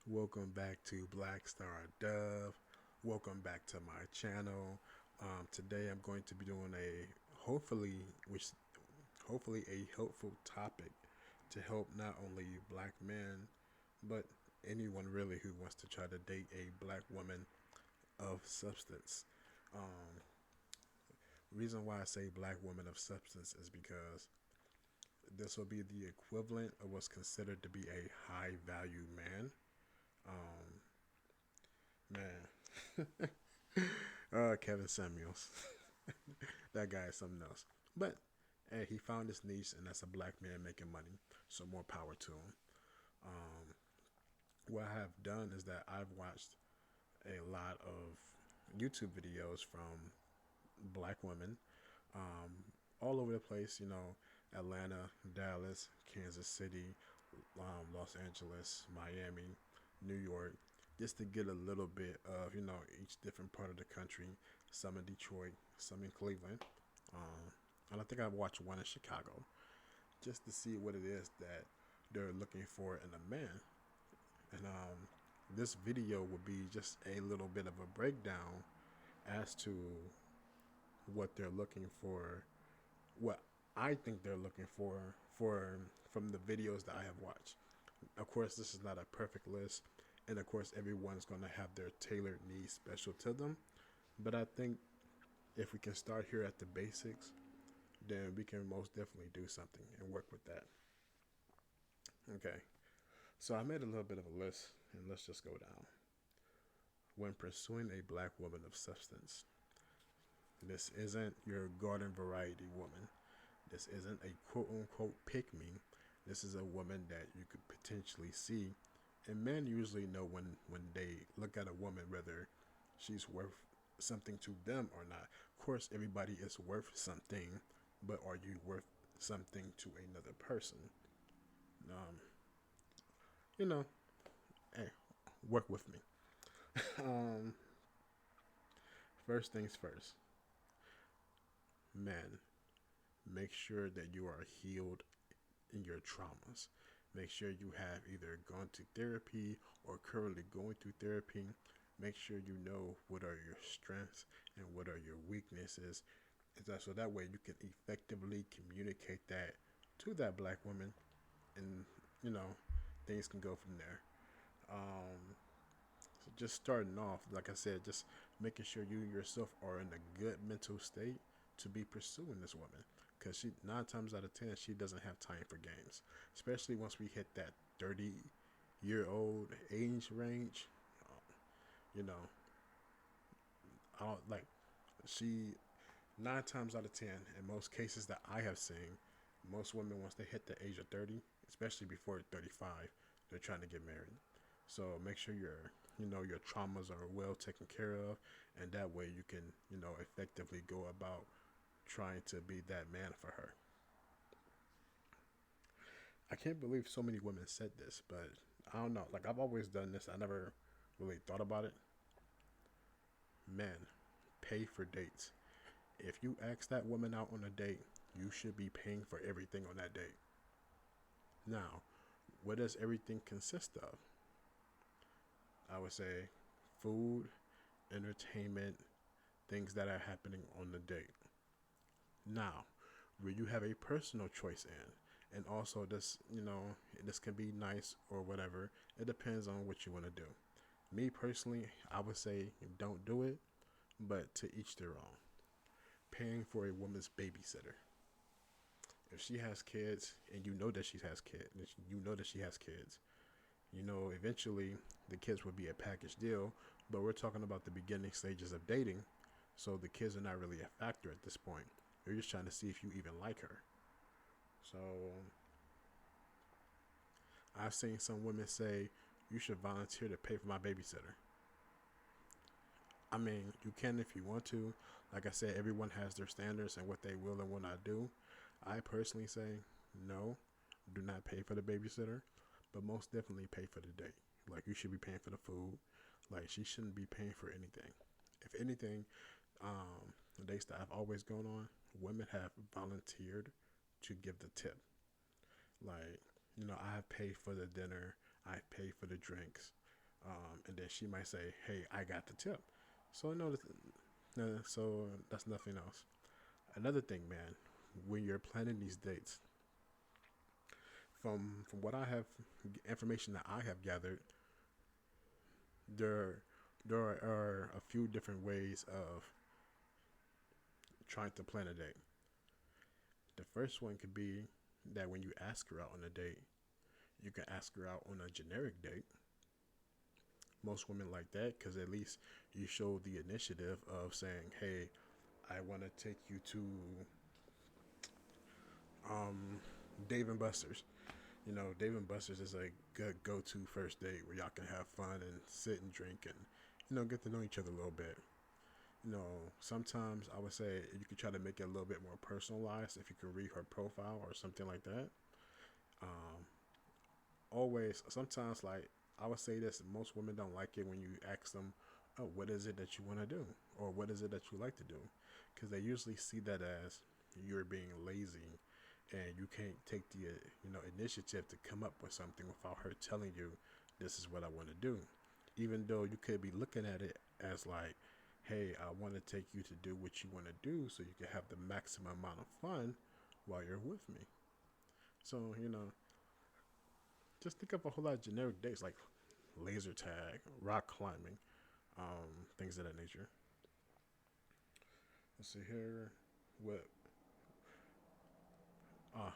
Welcome back to Black Star Dove. Welcome back to my channel. Today I'm going to be doing which hopefully a helpful topic to help not only black men, but anyone really who wants to try to date a black woman of substance. Um, Reason why I say black woman of substance is because this will be the equivalent of what's considered to be a high value man. Um, Man, Kevin Samuels. That guy is something else. But hey, he found his niche, and that's a black man making money. So more power to him. Um, what I have done is that I've watched a lot of YouTube videos from black women, um, all over the place. Atlanta, Dallas, Kansas City, Los Angeles, Miami, New York, just to get a little bit of each different part of the country. Some in Detroit, some in Cleveland, um, and I think I've watched one in Chicago, just to see what it is that they're looking for in a man. And this video will be just a little bit of a breakdown as to what they're looking for, what I think they're looking for from the videos that I have watched. Of course, this is not a perfect list, and of course, everyone's going to have their tailored needs special to them. But I think if we can start here at the basics, then we can most definitely do something and work with that. Okay, so I made a little bit of a list, and let's just go down. When pursuing a black woman of substance, this isn't your garden variety woman. This isn't a quote unquote pick me. This is a woman that you could potentially see. And men usually know when they look at a woman whether she's worth something to them or not. Of course, everybody is worth something, but are you worth something to another person? Um, you know, hey, work with me. um, First things first, men, make sure that you are healed in your traumas. Make sure you have either gone to therapy or currently going through therapy. Make sure you know what are your strengths and what are your weaknesses. So that way you can effectively communicate that to that black woman, and you know things can go from there. So just starting off, like I said, just making sure you yourself are in a good mental state to be pursuing this woman, because she 9 times out of 10 she doesn't have time for games, especially once we hit that 30-year-old age range. You know, I don't like she 9 times out of 10 in most cases that I have seen, most women once they hit the age of 30, especially before 35, they're trying to get married. So make sure your traumas are well taken care of, and that way you can effectively go about trying to be that man for her. I can't believe so many women said this, but I don't know. Like, I've always done this. I never really thought about it. Men, pay for dates. If you ask that woman out on a date, you should be paying for everything on that date. Now, what does everything consist of? I would say food, entertainment, things that are happening on the date. Now, where you have a personal choice in, and also this can be nice or whatever. It depends on what you want to do. Me personally, I would say don't do it, but to each their own. Paying for a woman's babysitter. If she has kids and you know that she has kids, eventually the kids would be a package deal, but we're talking about the beginning stages of dating, so the kids are not really a factor at this point. You're just trying to see if you even like her. So I've seen some women say, you should volunteer to pay for my babysitter. I mean, you can if you want to. Like I said, everyone has their standards and what they will and will not do. I personally say, no, do not pay for the babysitter, but most definitely pay for the date. Like, you should be paying for the food. Like, she shouldn't be paying for anything. If anything, the dates that I've always gone on, women have volunteered to give the tip. Like, I have paid for the dinner, I paid for the drinks. And then she might say, "Hey, I got the tip." So no, so that's nothing else. Another thing, man, when you're planning these dates, from what I have information that I have gathered, there there are a few different ways of trying to plan a date. The first one could be that when you ask her out on a date, you can ask her out on a generic date. Most women like that because at least you show the initiative of saying, "Hey, I want to take you to um, Dave and Buster's." You know, Dave and Buster's is a good go-to first date where y'all can have fun and sit and drink and get to know each other a little bit. Sometimes I would say you could try to make it a little bit more personalized if you can read her profile or something like that. Um, Always, sometimes, like I would say this, most women don't like it when you ask them, "Oh, what is it that you want to do?" or "What is it that you like to do?" Because they usually see that as you're being lazy and you can't take the initiative to come up with something without her telling you, "This is what I want to do." Even though you could be looking at it as like, "Hey, I want to take you to do what you want to do so you can have the maximum amount of fun while you're with me." So, just think of a whole lot of generic dates like laser tag, rock climbing, things of that nature. Let's see here. What uh,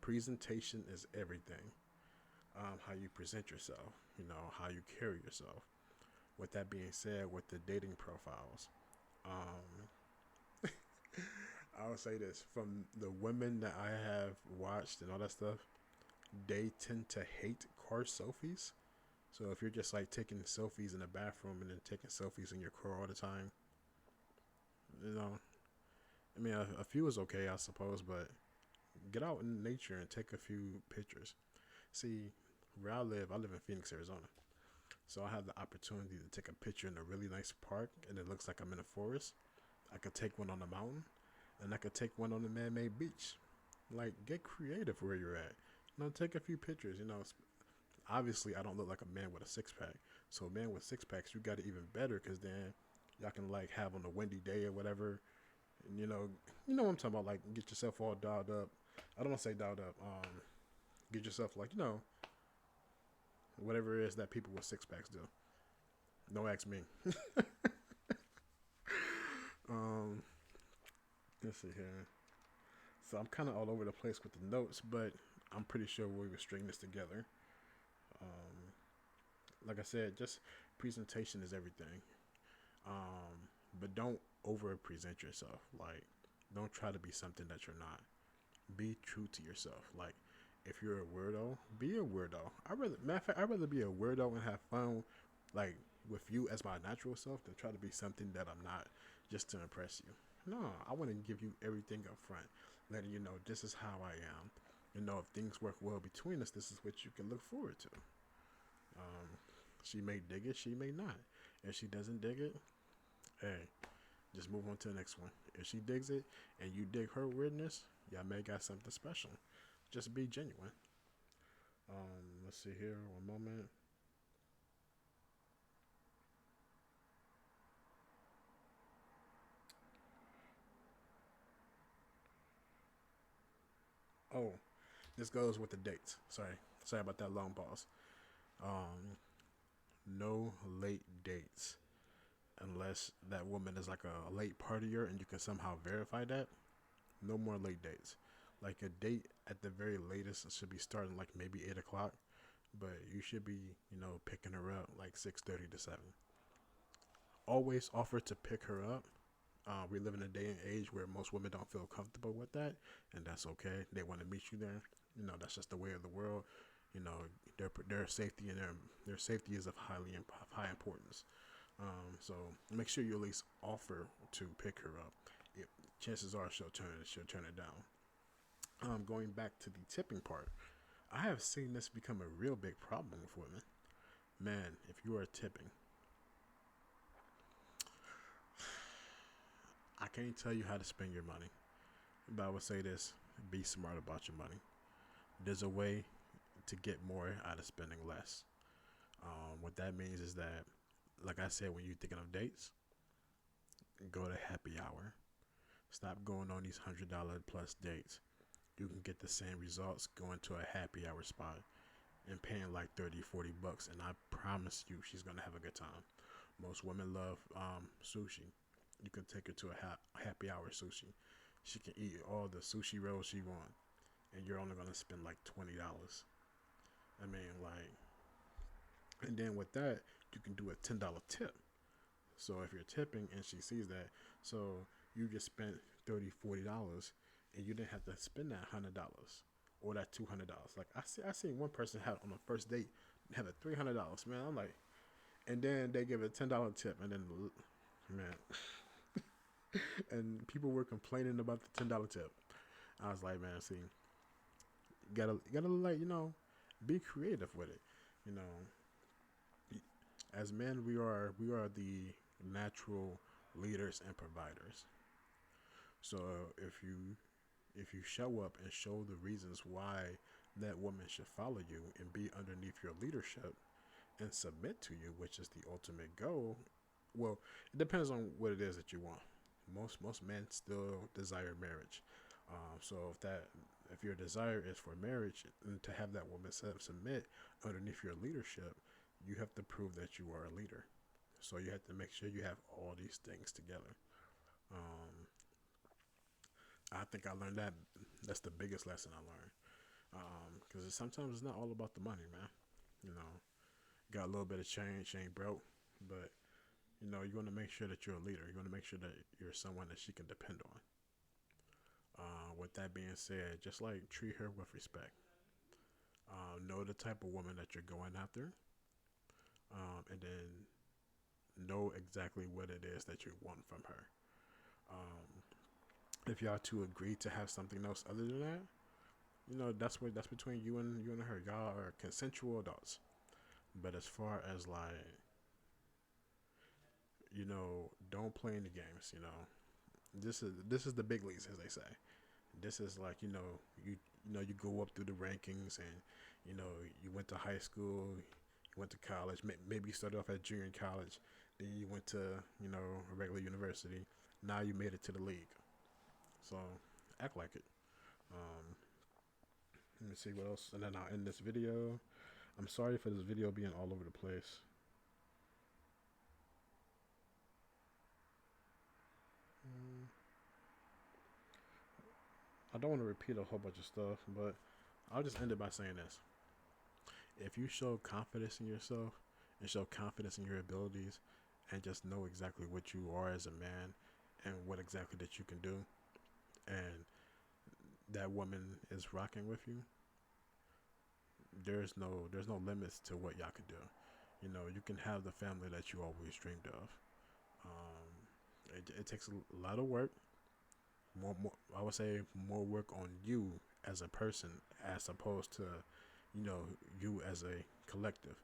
presentation is everything. How you present yourself, how you carry yourself. With that being said, with the dating profiles, um, I would say this from the women that I have watched and all that stuff, they tend to hate car selfies. So if you're just like taking selfies in the bathroom and then taking selfies in your car all the time, you know, I mean, a few is okay, I suppose, but get out in nature and take a few pictures. See, where I live in Phoenix, Arizona. So I have the opportunity to take a picture in a really nice park and it looks like I'm in a forest. I could take one on a mountain and I could take one on a man made beach. Like, get creative where you're at. Take a few pictures. Obviously, I don't look like a man with a six pack. So, a man with six packs, you got it even better because then y'all can, like, have on a windy day or whatever. And, what I'm talking about. Like, get yourself all dialed up. I don't want to say dialed up. Get yourself, like, whatever it is that people with six packs do. Don't ask me. um, let's see here. So I'm kind of all over the place with the notes, but I'm pretty sure we will string this together. Um, like I said, just presentation is everything. But don't over present yourself. Like, don't try to be something that you're not. Be true to yourself. Like, if you're a weirdo, be a weirdo. Matter of fact, I'd rather be a weirdo and have fun, like with you as my natural self, than try to be something that I'm not just to impress you. No, I want to give you everything up front, letting you know this is how I am. If things work well between us, this is what you can look forward to. Um, she may dig it, she may not. If she doesn't dig it, hey, just move on to the next one. If she digs it and you dig her weirdness, y'all may got something special. Just be genuine. Let's see here. One moment. Oh, this goes with the dates. Sorry about that long pause. Um, no late dates unless that woman is like a late partier and you can somehow verify that. No more late dates. Like a date at the very latest should be starting like maybe 8 o'clock, but you should be picking her up like 6:30 to 7. Always offer to pick her up. We live in a day and age where most women don't feel comfortable with that, and that's okay. They want to meet you there. That's just the way of the world. You know, their safety and their safety is of high importance. So make sure you at least offer to pick her up. If, chances are she'll turn it down. Going back to the tipping part, I have seen this become a real big problem with women. Man, if you are tipping, I can't tell you how to spend your money, but I would say this: be smart about your money. There's a way to get more out of spending less. With what that means is that, like I said, when you're thinking of dates, go to happy hour. Stop going on these $100 plus dates. You can get the same results going to a happy hour spot and paying like 30, $40, and I promise you she's gonna have a good time. Most women love sushi. You can take her to a happy hour sushi. She can eat all the sushi rolls she wants, and you're only gonna spend like $20. I mean, like, and then with that, you can do a $10 tip. So if you're tipping and she sees that, so you just spent $30, $40, and you didn't have to spend that $100 or that $200. Like I seen one person had on the first date have a $300. Man, I'm like, and then they give a $10 tip, and then man, and people were complaining about the $10 tip. I was like, man, see, you gotta like be creative with it. You know, as men, we are the natural leaders and providers. So if you show up and show the reasons why that woman should follow you and be underneath your leadership and submit to you, which is the ultimate goal. Well, it depends on what it is that you want. Most men still desire marriage. So if your desire is for marriage and to have that woman submit underneath your leadership, you have to prove that you are a leader. So you have to make sure you have all these things together. Um, I think I learned that. That's the biggest lesson I learned. Because sometimes it's not all about the money, man. You know, got a little bit of change, ain't broke, but you want to make sure that you're a leader. You want to make sure that you're someone that she can depend on. With that being said, just like treat her with respect. Know the type of woman that you're going after, and then know exactly what it is that you want from her. Um, if y'all two agree to have something else other than that, that's between you and her. Y'all are consensual adults. But as far as like don't play in the games. This is the big leagues, as they say. This is like you go up through the rankings, and you know you went to high school, you went to college. Maybe you started off at junior college, then you went to a regular university. Now you made it to the league. So act like it. Um, Let me see what else, and then I'll end this video. I'm sorry for this video being all over the place. Mm, I don't want to repeat a whole bunch of stuff, but I'll just end it by saying this. If you show confidence in yourself and show confidence in your abilities and just know exactly what you are as a man and what exactly that you can do, and that woman is rocking with you, there's no limits to what y'all can do. You can have the family that you always dreamed of. It takes a lot of work. More, I would say more work on you as a person as opposed to, you know, you as a collective.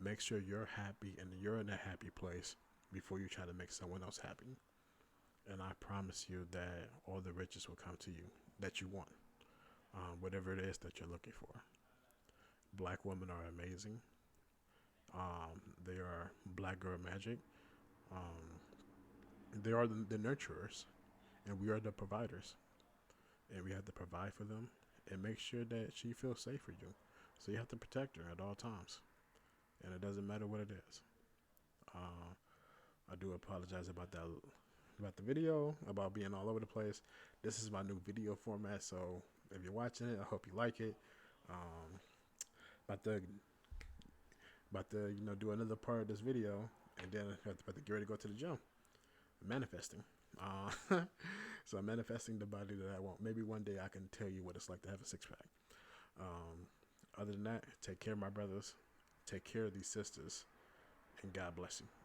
Make sure you're happy and you're in a happy place before you try to make someone else happy. And I promise you that all the riches will come to you that you want, whatever it is that you're looking for. Black women are amazing. They are black girl magic. Um, they are the nurturers, and we are the providers. And we have to provide for them and make sure that she feels safe for you. So you have to protect her at all times, and it doesn't matter what it is. Uh, I do apologize about the video, about being all over the place. This is my new video format, so if you're watching it, I hope you like it. Um, about to do another part of this video, and then about to get ready to go to the gym. Manifesting. So I'm manifesting the body that I want. Maybe one day I can tell you what it's like to have a six pack. Um, Other than that, take care of my brothers, take care of these sisters, and God bless you.